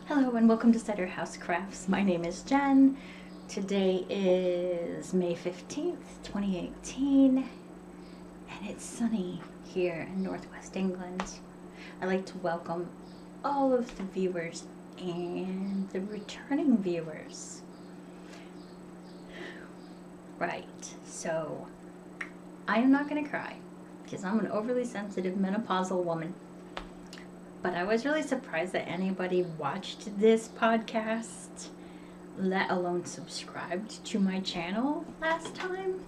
Hello and welcome to Cyder House Crafts. My name is Jen. Today is May 15th, 2018, and it's sunny here in Northwest England. I'd like to welcome all of the viewers and the returning viewers. Right, so I am not going to cry because I'm an overly sensitive menopausal woman. But I was really surprised that anybody watched this podcast, let alone subscribed to my channel last time.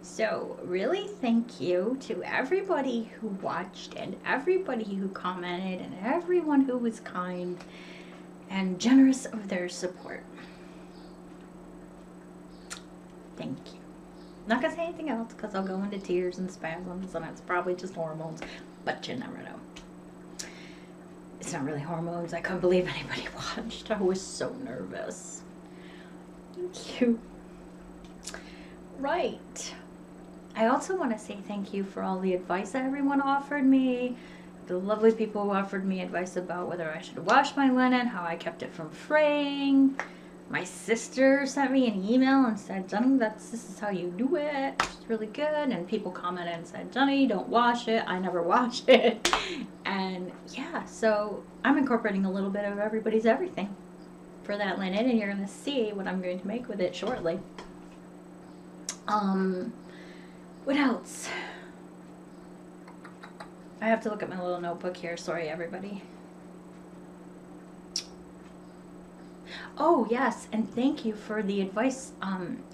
So really thank you to everybody who watched and everybody who commented and everyone who was kind and generous of their support. Thank you. Not gonna say anything else because I'll go into tears and spasms and it's probably just hormones, but you never know. It's not really hormones. I couldn't believe anybody watched. I was so nervous. Thank you. Right. I also want to say thank you for all the advice that everyone offered me. The lovely people who offered me advice about whether I should wash my linen, how I kept it from fraying. My sister sent me an email and said, Jenny, this is how you do it. It's really good. And people commented and said, Jenny, don't wash it. I never wash it. And yeah, so I'm incorporating a little bit of everybody's everything for that linen, and you're going to see what I'm going to make with it shortly. What else? I have to look at my little notebook here. Sorry, everybody. Oh, yes, and thank you for the advice.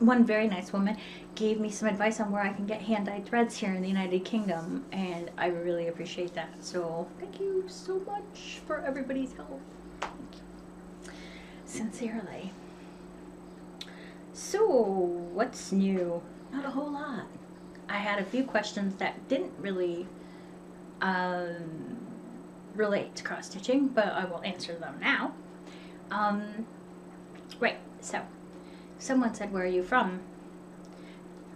One very nice woman gave me some advice on where I can get hand-dyed threads here in the United Kingdom, and I really appreciate that. So thank you so much for everybody's help. Thank you. Sincerely. So, what's new? Not a whole lot. I had a few questions that didn't really relate to cross-stitching, but I will answer them now. Right, so someone said, where are you from?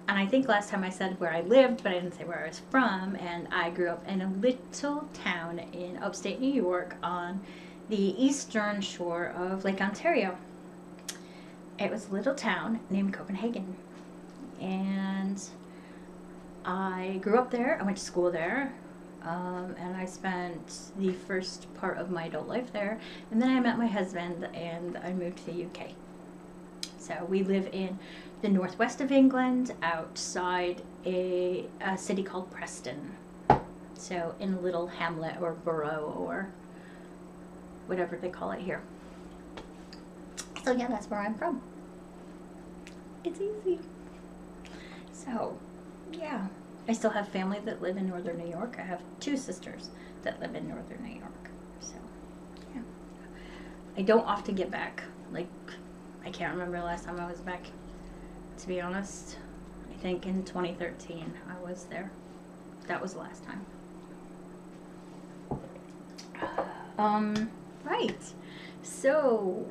And I think last time I said where I lived, but I didn't say where I was from. And I grew up in a little town in upstate New York on the eastern shore of Lake Ontario. It was a little town named Copenhagen. And I grew up there. I went to school there. And I spent the first part of my adult life there, and then I met my husband and I moved to the UK. So we live in the northwest of England, outside a city called Preston. So in a little hamlet or borough or whatever they call it here. So yeah, that's where I'm from. It's easy. So yeah. I still have family that live in northern New York. I have two sisters that live in northern New York. So, yeah. I don't often get back. Like, I can't remember the last time I was back, to be honest. I think in 2013 I was there. That was the last time. Right. So,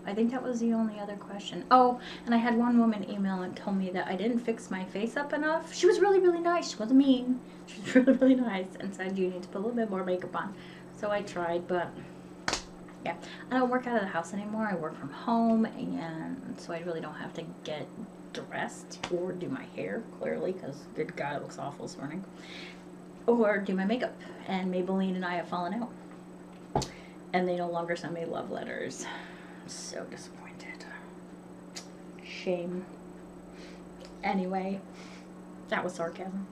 I think that was the only other question. Oh, and I had one woman email and tell me that I didn't fix my face up enough. She was really, really nice. She wasn't mean. She was really, really nice and said, you need to put a little bit more makeup on. So I tried, but yeah. I don't work out of the house anymore. I work from home, and so I really don't have to get dressed or do my hair, clearly, because good God, it looks awful this morning. Or do my makeup. And Maybelline and I have fallen out. And they no longer send me love letters. So disappointed. Shame. Anyway, that was sarcasm.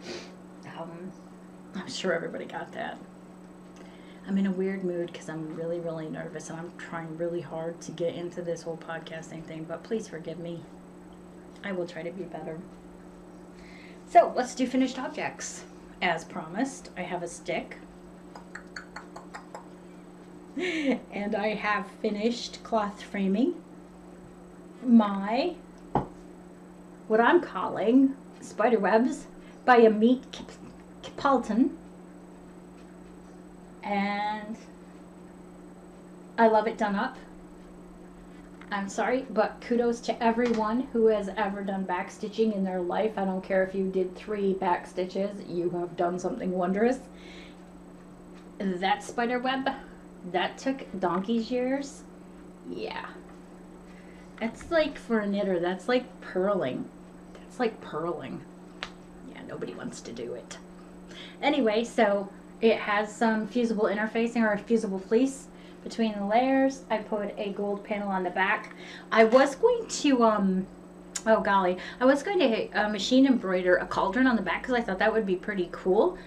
I'm sure everybody got that. I'm in a weird mood because I'm really, really nervous and I'm trying really hard to get into this whole podcasting thing, but please forgive me. I will try to be better. So let's do finished objects. As promised, I have a stick. And I have finished cloth framing my, what I'm calling, spider webs by Amit Kapalton. And I love it done up. I'm sorry, but kudos to everyone who has ever done backstitching in their life. I don't care if you did 3 back stitches, you have done something wondrous. That spider web That took donkey's years. Yeah. It's like, for a knitter, that's like purling. That's like purling. Yeah, nobody wants to do it. Anyway, so it has some fusible interfacing or a fusible fleece between the layers. I put a gold panel on the back. I was going to, oh golly, I was going to machine embroider a cauldron on the back because I thought that would be pretty cool.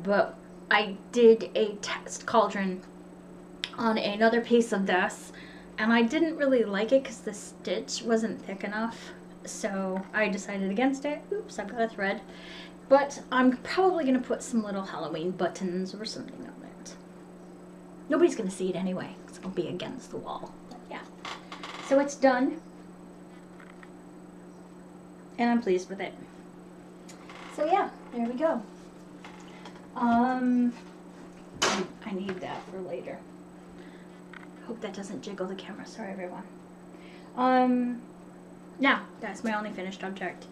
But I did a test cauldron on another piece of this, and I didn't really like it because the stitch wasn't thick enough. So I decided against it. Oops, I've got a thread. But I'm probably going to put some little Halloween buttons or something on it. Nobody's going to see it anyway. It's going to be against the wall. But yeah. So it's done. And I'm pleased with it. So yeah, there we go. I need that for later. Hope that doesn't jiggle the camera. Sorry, everyone. Now, that's my only finished object.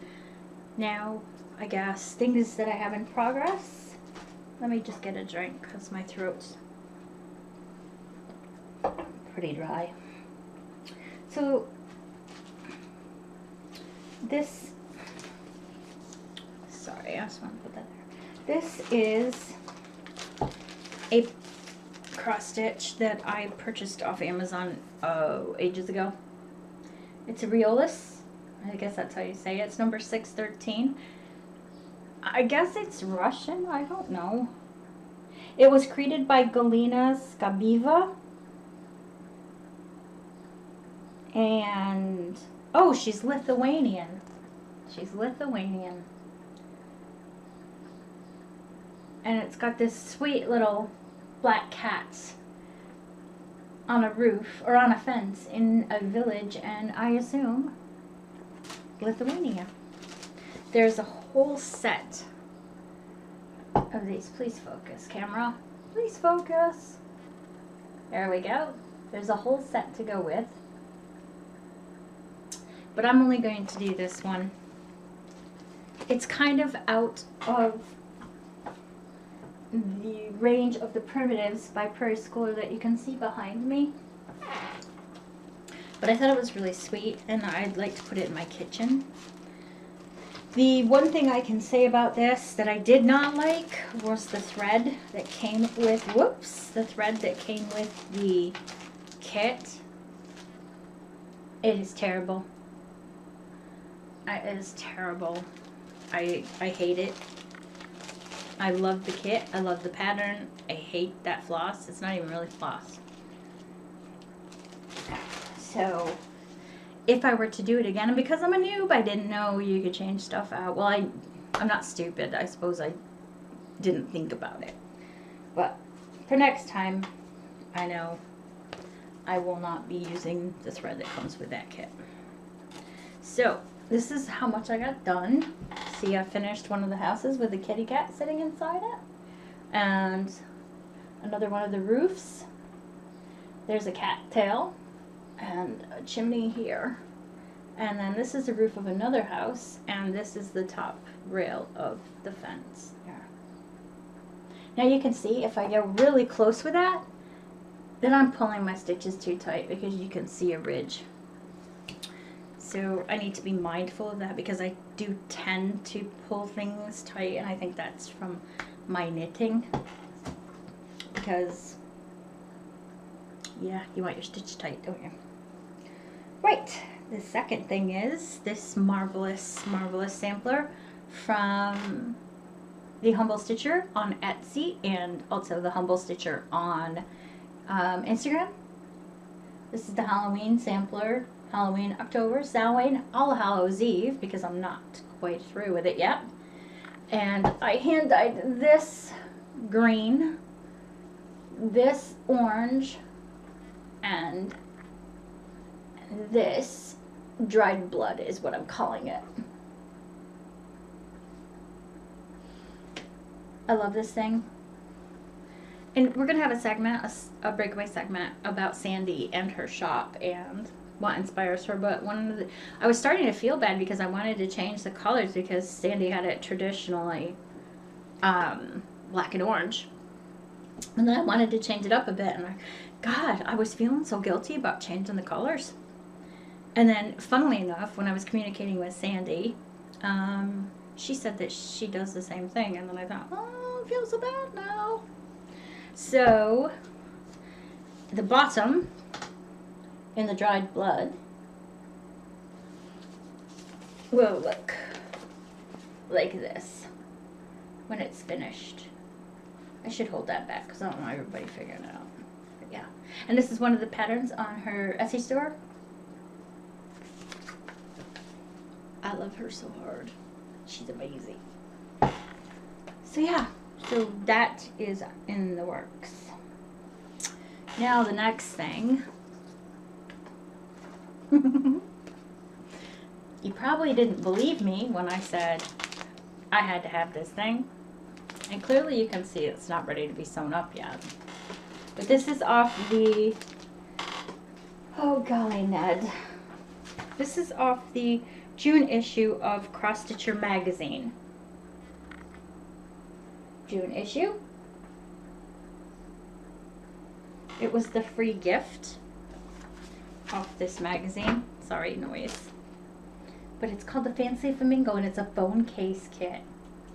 Now, I guess, things that I have in progress. Let me just get a drink because my throat's pretty dry. So, this, sorry, I just want to put that there. This is a cross stitch that I purchased off Amazon ages ago. It's a Riolis. I guess that's how you say it. It's number 613. I guess it's Russian. I don't know. It was created by Galina Skabiva. And, oh, she's Lithuanian. She's Lithuanian. And it's got this sweet little black cats on a roof or on a fence in a village, and I assume Lithuania. There's a whole set of these. Please focus, camera. Please focus. There we go. There's a whole set to go with. But I'm only going to do this one. It's kind of out of the range of the primitives by Prairie Schooler that you can see behind me. But I thought it was really sweet, and I'd like to put it in my kitchen. The one thing I can say about this that I did not like was the thread that came with, whoops, the thread that came with the kit. It is terrible. It is terrible. I hate it. I love the kit. I love the pattern. I hate that floss. It's not even really floss. So, if I were to do it again, and because I'm a noob, I didn't know you could change stuff out. Well, I'm not stupid. I suppose I didn't think about it. But for next time, I know I will not be using the thread that comes with that kit. So, this is how much I got done. See, I finished one of the houses with a kitty cat sitting inside it. And another one of the roofs. There's a cat tail and a chimney here. And then this is the roof of another house, and this is the top rail of the fence there. Now you can see if I go really close with that, then I'm pulling my stitches too tight because you can see a ridge. So I need to be mindful of that because I do tend to pull things tight, and I think that's from my knitting. Because, yeah, you want your stitch tight, don't you? Right, the second thing is this marvelous, marvelous sampler from the Humble Stitcher on Etsy and also the Humble Stitcher on Instagram. This is the Halloween sampler. Halloween, October, Samhain, All Hallows Eve, because I'm not quite through with it yet. And I hand dyed this green, this orange, and this dried blood is what I'm calling it. I love this thing. And we're going to have a segment, a breakaway segment about Sandy and her shop and what inspires her. But I was starting to feel bad because I wanted to change the colors because Sandy had it traditionally black and orange. And then I wanted to change it up a bit, and God, I was feeling so guilty about changing the colors. And then, funnily enough, when I was communicating with Sandy, she said that she does the same thing. And then I thought, oh, I feel so bad now. So, the bottom, in the dried blood, will look like this when it's finished. I should hold that back because I don't want everybody figuring it out. But yeah. And this is one of the patterns on her Etsy store. I love her so hard. She's amazing. So yeah, so that is in the works. Now the next thing. You probably didn't believe me when I said I had to have this thing. And clearly you can see it's not ready to be sewn up yet. But this is off the, oh golly Ned. This is off the June issue of Cross Stitcher magazine. June issue. It was the free gift off this magazine. Sorry, noise. But it's called the Fancy Flamingo, and it's a phone case kit.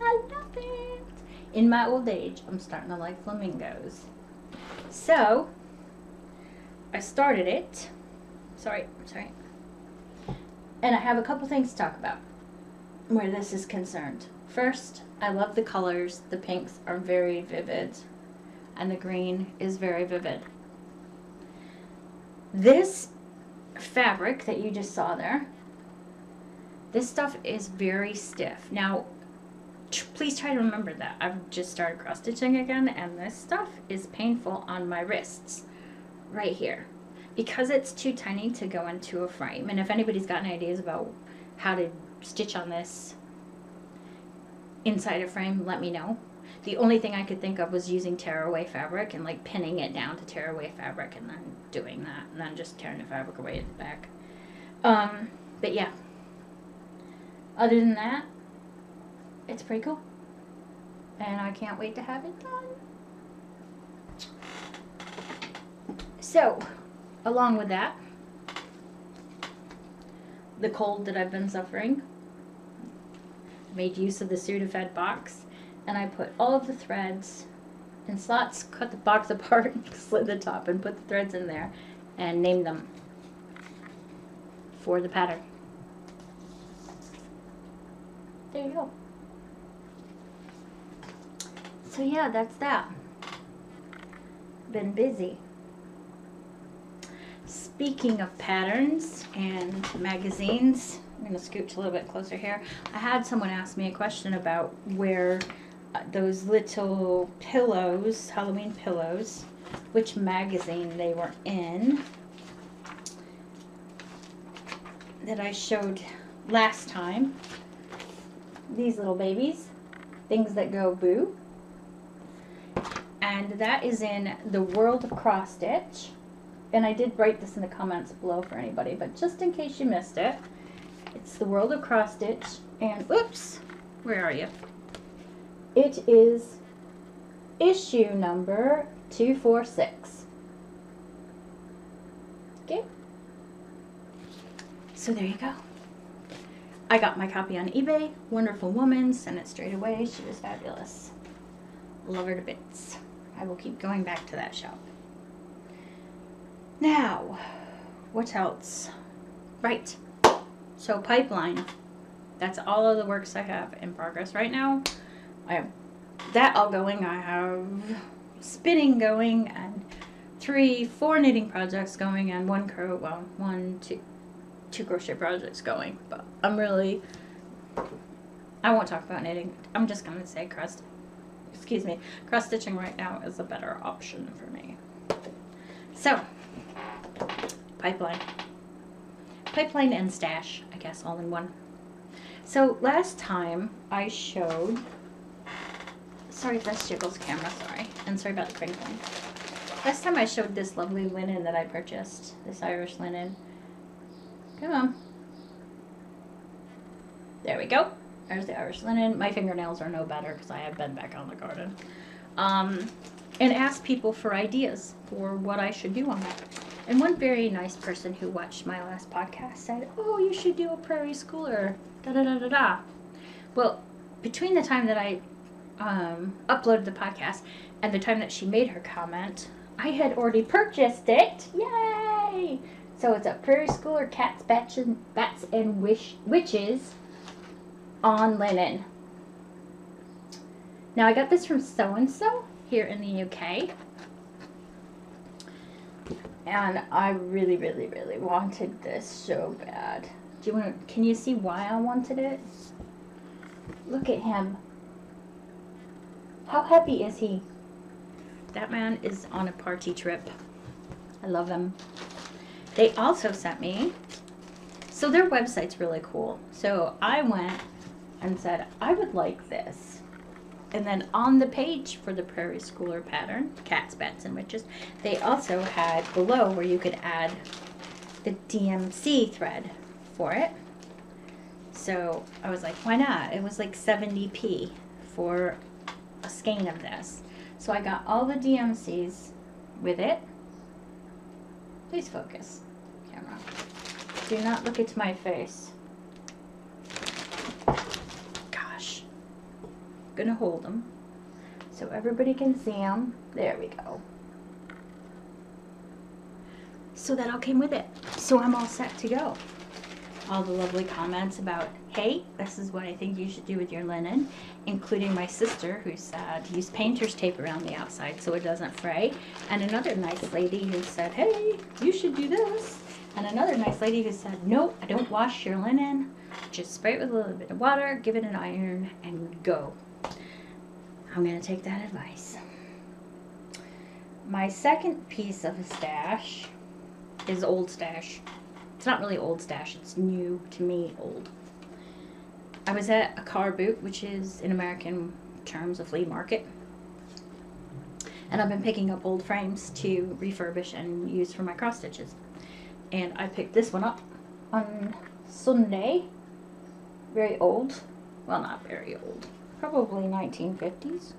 I love it. In my old age, I'm starting to like flamingos. So, I started it. Sorry. And I have a couple things to talk about where this is concerned. First, I love the colors. The pinks are very vivid, and the green is very vivid. This fabric that you just saw there, this stuff is very stiff. Now, please try to remember that. I've just started cross stitching again, and this stuff is painful on my wrists right here because it's too tiny to go into a frame. And if anybody's got any ideas about how to stitch on this inside a frame, let me know. The only thing I could think of was using tearaway fabric and like pinning it down to tearaway fabric and then doing that and then just tearing the fabric away at the back. But yeah, other than that, it's pretty cool. And I can't wait to have it done. So, along with that, the cold that I've been suffering, made use of the Sudafed box, and I put all of the threads in slots, cut the box apart, slid the top, and put the threads in there, and named them for the pattern. There you go. So yeah, that's that. Been busy. Speaking of patterns and magazines, I'm going to scooch a little bit closer here. I had someone ask me a question about where those little pillows, Halloween pillows, which magazine they were in that I showed last time. These little babies, things that go boo. And that is in the World of Cross Stitch. And I did write this in the comments below for anybody, but just in case you missed it, it's the World of Cross Stitch. And oops, where are you? It is issue number 246. Okay. So there you go. I got my copy on eBay. Wonderful woman, sent it straight away. She was fabulous. Love her to bits. I will keep going back to that shop. Now, what else? Right. So pipeline. That's all of the works I have in progress right now. I have that all going. I have spinning going and 4 knitting projects going and two crochet projects going. But I'm really, I won't talk about knitting. I'm just going to say cross stitching right now is a better option for me. So, pipeline and stash, I guess, all in one. So last time I showed, sorry if that's Jiggle's camera, sorry, and sorry about the crinkling. Last time I showed this lovely linen that I purchased, this Irish linen. Come on. There we go. There's the Irish linen. My fingernails are no better because I have been back on the garden. and ask people for ideas for what I should do on that. And one very nice person who watched my last podcast said, "Oh, you should do a prairie schooler, da da da da da." Well, between the time that I uploaded the podcast and the time that she made her comment, I had already purchased it. Yay! So it's a prairie schooler, cats, bats, and witches on linen. Now I got this from so-and-so here in the UK. And I really, really, really wanted this so bad. Can you see why I wanted it? Look at him. How happy is he? That man is on a party trip. I love him. They also sent me, so their website's really cool. So I went and said, I would like this. And then on the page for the prairie schooler pattern, cats, bats, and witches, they also had below where you could add the DMC thread for it. So I was like, why not? It was like 70p for a skein of this. So I got all the DMCs with it. Please focus, camera. Do not look into my face. Gosh. I'm gonna hold them so everybody can see them. There we go. So that all came with it. So I'm all set to go. All the lovely comments about, hey, this is what I think you should do with your linen, including my sister who said use painter's tape around the outside so it doesn't fray, and another nice lady who said, hey, you should do this, and another nice lady who said, no, I don't wash your linen, just spray it with a little bit of water, give it an iron, and go. I'm going to take that advice. My second piece of a stash is old stash. It's not really old stash, it's new to me old. I was at a car boot, which is in American terms a flea market. And I've been picking up old frames to refurbish and use for my cross stitches. And I picked this one up on Sunday. Very old. Well, not very old. Probably 1950s.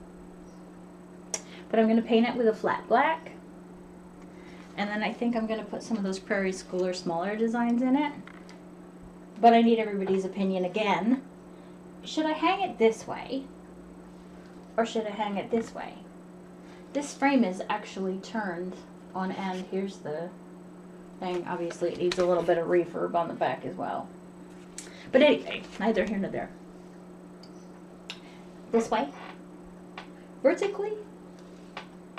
But I'm going to paint it with a flat black. And then I think I'm going to put some of those prairie schooler smaller designs in it. But I need everybody's opinion again. Should I hang it this way? Or should I hang it this way? This frame is actually turned on end. Here's the thing. Obviously it needs a little bit of refurb on the back as well. But anyway, neither here nor there. This way? Vertically?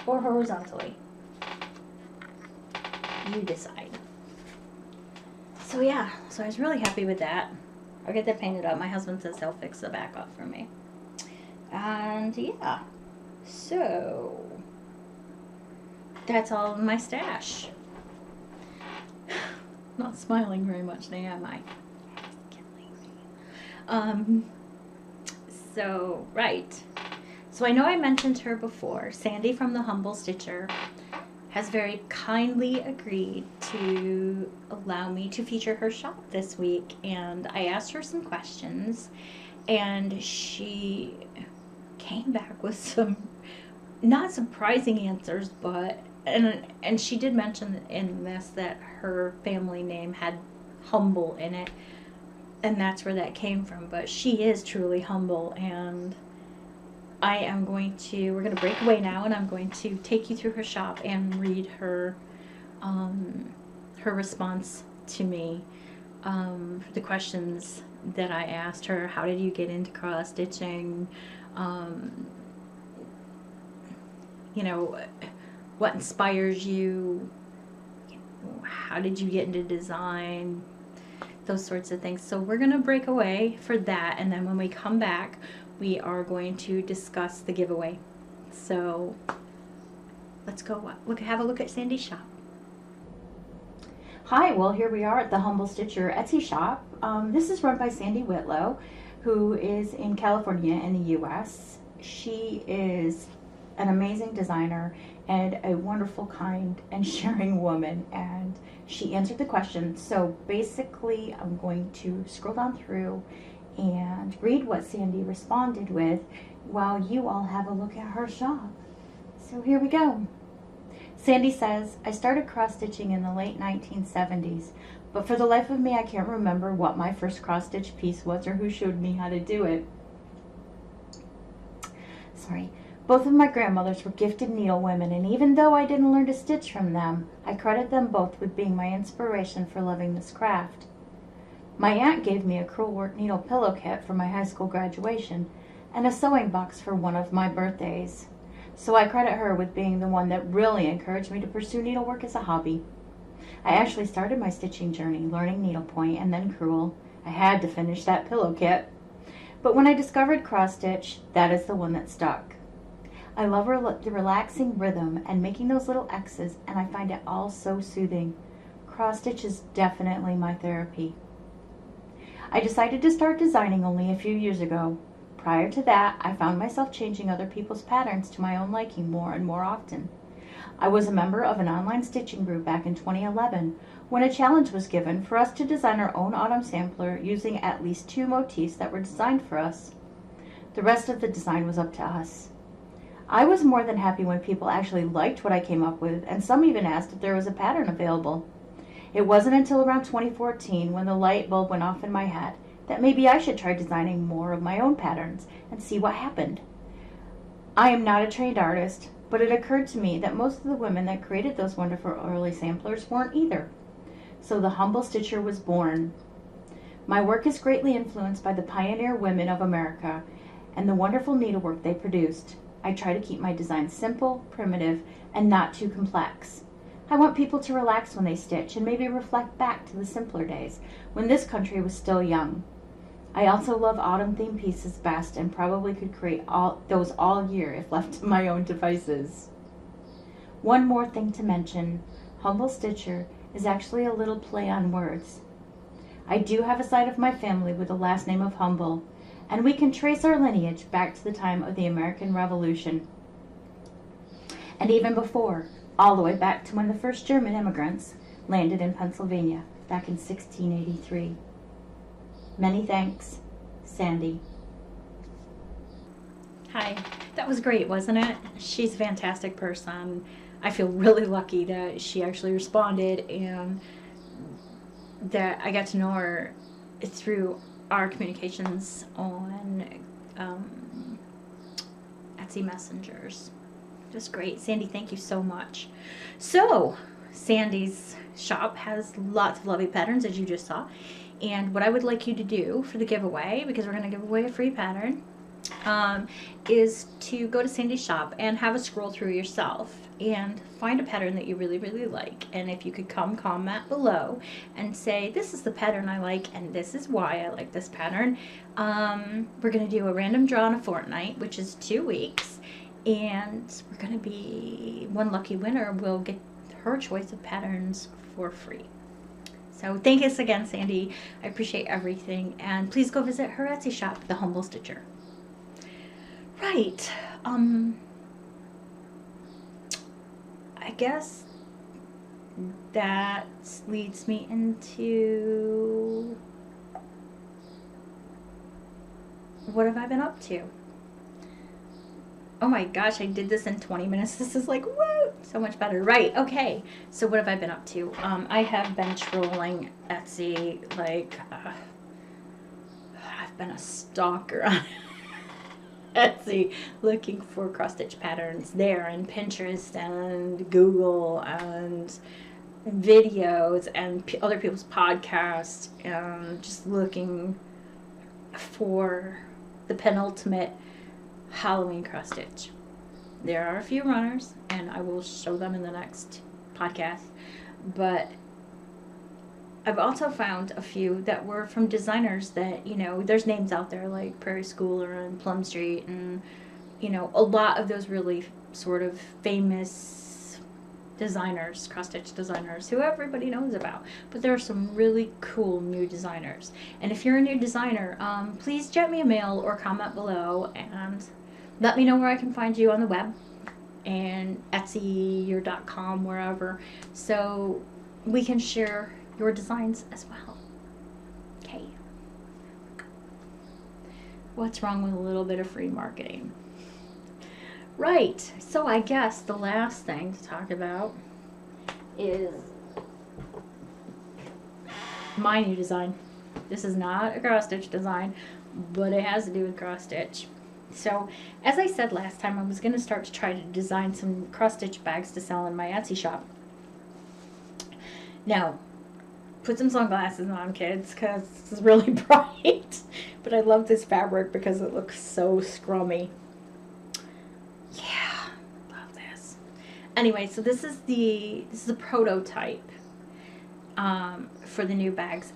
Or horizontally? You decide. So yeah, so I was really happy with that. I'll get that painted up. My husband says he'll fix the back up for me. And yeah, so that's all in my stash. Not smiling very much now, am I? So, right. So I know I mentioned her before. Sandy from the Humble Stitcher has very kindly agreed to allow me to feature her shop this week, and I asked her some questions, and she came back with some not surprising answers, but and she did mention in this that her family name had Humble in it, and that's where that came from. But she is truly humble, and we're going to break away now, and I'm going to take you through her shop and read her her response to me, the questions that I asked her. How did you get into cross stitching? You know, what inspires you? How did you get into design? Those sorts of things. So we're going to break away for that, and then when we come back, we are going to discuss the giveaway. So let's go have a look at Sandy's shop. Hi, well, here we are at the Humble Stitcher Etsy shop. This is run by Sandy Whitlow, who is in California in the US. She is an amazing designer and a wonderful, kind, and sharing woman, and she answered the questions. So basically, I'm going to scroll down through and read what Sandy responded with while you all have a look at her shop. So here we go. Sandy says, I started cross-stitching in the late 1970s, but for the life of me I can't remember what my first cross-stitch piece was or who showed me how to do it. Sorry. Both of my grandmothers were gifted needlewomen, and even though I didn't learn to stitch from them, I credit them both with being my inspiration for loving this craft. My aunt gave me a crewel work needle pillow kit for my high school graduation and a sewing box for one of my birthdays. So I credit her with being the one that really encouraged me to pursue needlework as a hobby. I actually started my stitching journey learning needlepoint and then crewel. I had to finish that pillow kit. But when I discovered cross stitch, that is the one that stuck. I love the relaxing rhythm and making those little X's, and I find it all so soothing. Cross stitch is definitely my therapy. I decided to start designing only a few years ago. Prior to that, I found myself changing other people's patterns to my own liking more and more often. I was a member of an online stitching group back in 2011 when a challenge was given for us to design our own autumn sampler using at least 2 motifs that were designed for us. The rest of the design was up to us. I was more than happy when people actually liked what I came up with, and some even asked if there was a pattern available. It wasn't until around 2014 when the light bulb went off in my head that maybe I should try designing more of my own patterns and see what happened. I am not a trained artist, but it occurred to me that most of the women that created those wonderful early samplers weren't either. So the Humble Stitcher was born. My work is greatly influenced by the pioneer women of America and the wonderful needlework they produced. I try to keep my designs simple, primitive, and not too complex. I want people to relax when they stitch and maybe reflect back to the simpler days when this country was still young. I also love autumn-themed pieces best and probably could create those all year if left to my own devices. One more thing to mention, Humble Stitcher is actually a little play on words. I do have a side of my family with the last name of Humble, and we can trace our lineage back to the time of the American Revolution. And even before, all the way back to when the first German immigrants landed in Pennsylvania back in 1683. Many thanks, Sandy. Hi. That was great, wasn't it? She's a fantastic person. I feel really lucky that she actually responded and that I got to know her through our communications on Etsy messengers. Just great. Sandy, thank you so much. So, Sandy's shop has lots of lovely patterns, as you just saw. And what I would like you to do for the giveaway, because we're going to give away a free pattern, is to go to Sandy's shop and have a scroll through yourself and find a pattern that you really, really like. And if you could comment below and say, this is the pattern I like and this is why I like this pattern. We're going to do a random draw in a fortnight, which is 2 weeks. And we're going to be, one lucky winner will get her choice of patterns for free. So thank us again, Sandy. I appreciate everything. And please go visit her Etsy shop, The Humble Stitcher. Right. I guess that leads me into what have I been up to? Oh my gosh, I did this in 20 minutes. This is like, whoa, so much better. Right, okay. So what have I been up to? I have been trolling Etsy, like, I've been a stalker on Etsy looking for cross-stitch patterns there, and Pinterest and Google and videos and other people's podcasts, and just looking for the penultimate Halloween cross stitch. There are a few runners and I will show them in the next podcast, but I've also found a few that were from designers that, you know, there's names out there like Prairie Schooler and Plum Street and, you know, a lot of those really sort of famous designers, cross-stitch designers, who everybody knows about. But there are some really cool new designers. And if you're a new designer, please jet me a mail or comment below and let me know where I can find you on the web and Etsy or .com, wherever, so we can share your designs as well. Okay. What's wrong with a little bit of free marketing? Right. So I guess the last thing to talk about is my new design. This is not a cross stitch design, but it has to do with cross stitch. So, as I said last time, I was going to start to try to design some cross stitch bags to sell in my Etsy shop. Now, put some sunglasses on, kids, because this is really bright. But I love this fabric because it looks so scrummy. Yeah, love this. Anyway, so this is the prototype for the new bags.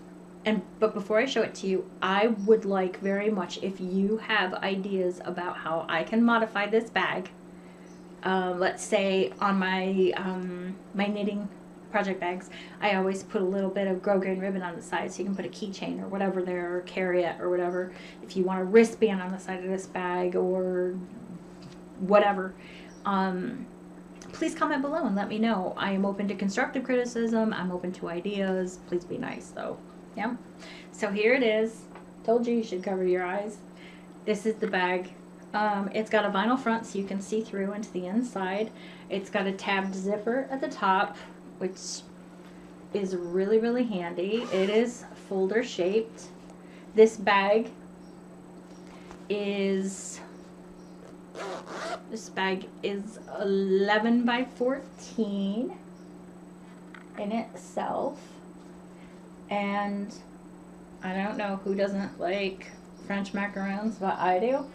But before I show it to you, I would like very much if you have ideas about how I can modify this bag. Let's say on my my knitting project bags, I always put a little bit of grosgrain ribbon on the side so you can put a keychain or whatever there, or carry it or whatever. If you want a wristband on the side of this bag or whatever, please comment below and let me know. I am open to constructive criticism. I'm open to ideas. Please be nice though. Yeah. So here it is. Told you should cover your eyes. This is the bag. It's got a vinyl front so you can see through into the inside. It's got a tabbed zipper at the top, which is really, really handy. It is folder shaped. This bag is 11 by 14 in itself. And I don't know who doesn't like French macarons, but I do.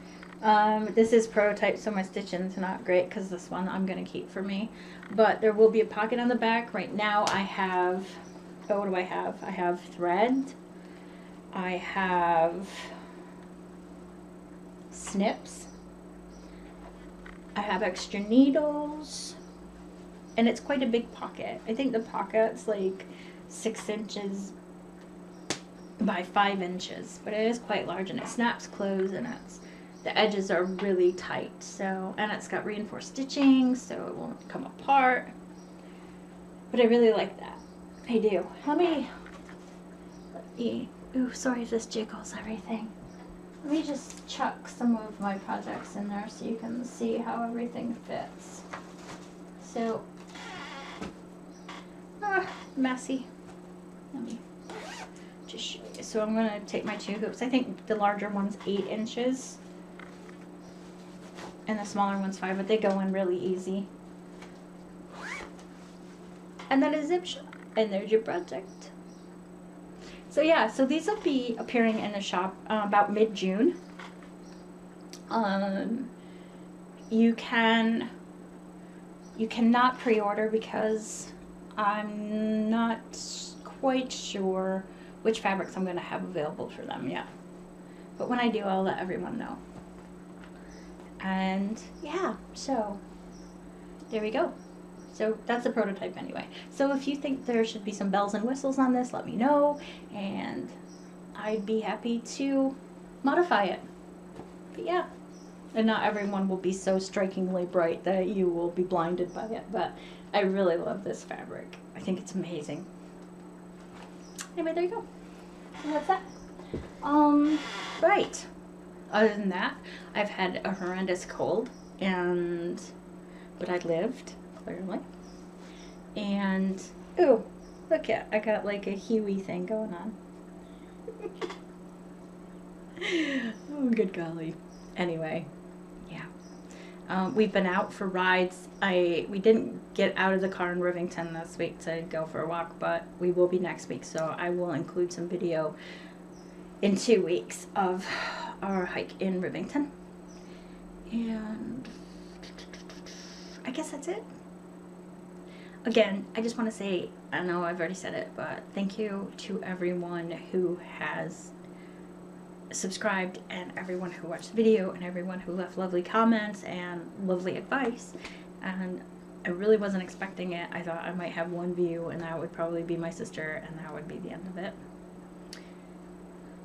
This is prototype, so my stitching's not great because this one I'm going to keep for me. But there will be a pocket on the back. Right now I have, what do I have? I have thread. I have snips. I have extra needles. And it's quite a big pocket. I think the pocket's like 6 inches by 5 inches, but it is quite large and it snaps closed and the edges are really tight. So, and it's got reinforced stitching so it won't come apart. But I really like that. I do. Ooh, sorry if this jiggles everything. Let me just chuck some of my projects in there so you can see how everything fits. So, messy. Let me just show you. So I'm going to take my 2 hoops. I think the larger one's 8 inches. And the smaller one's 5, but they go in really easy. And then a zip shot. And there's your project. So yeah, so these will be appearing in the shop about mid-June. You cannot pre-order because I'm not quite sure which fabrics I'm going to have available for them yet. But when I do, I'll let everyone know. And yeah, so there we go. So that's the prototype anyway. So if you think there should be some bells and whistles on this, let me know, and I'd be happy to modify it. But yeah, and not everyone will be so strikingly bright that you will be blinded by it, but I really love this fabric. I think it's amazing. Anyway, there you go. And that's that. Right. Other than that, I've had a horrendous cold, but I lived, clearly. And, ooh, look at, I got like a Huey thing going on. Oh, good golly. Anyway, yeah. We've been out for rides. We didn't get out of the car in Rivington this week to go for a walk, but we will be next week, so I will include some video in 2 weeks of our hike in Rivington. And I guess that's it. Again, I just want to say, I know I've already said it, but thank you to everyone who has subscribed and everyone who watched the video and everyone who left lovely comments and lovely advice. And I really wasn't expecting it. I thought I might have 1 view and that would probably be my sister and that would be the end of it.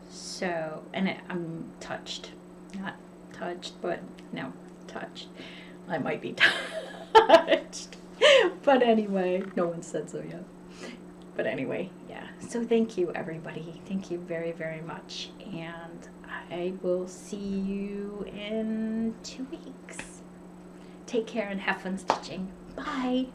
So, and I'm touched. Not touched, but no, touched. I might be touched. But anyway, no one said so yet. But anyway, yeah. So thank you, everybody. Thank you very, very much. And I will see you in 2 weeks. Take care and have fun stitching. Bye.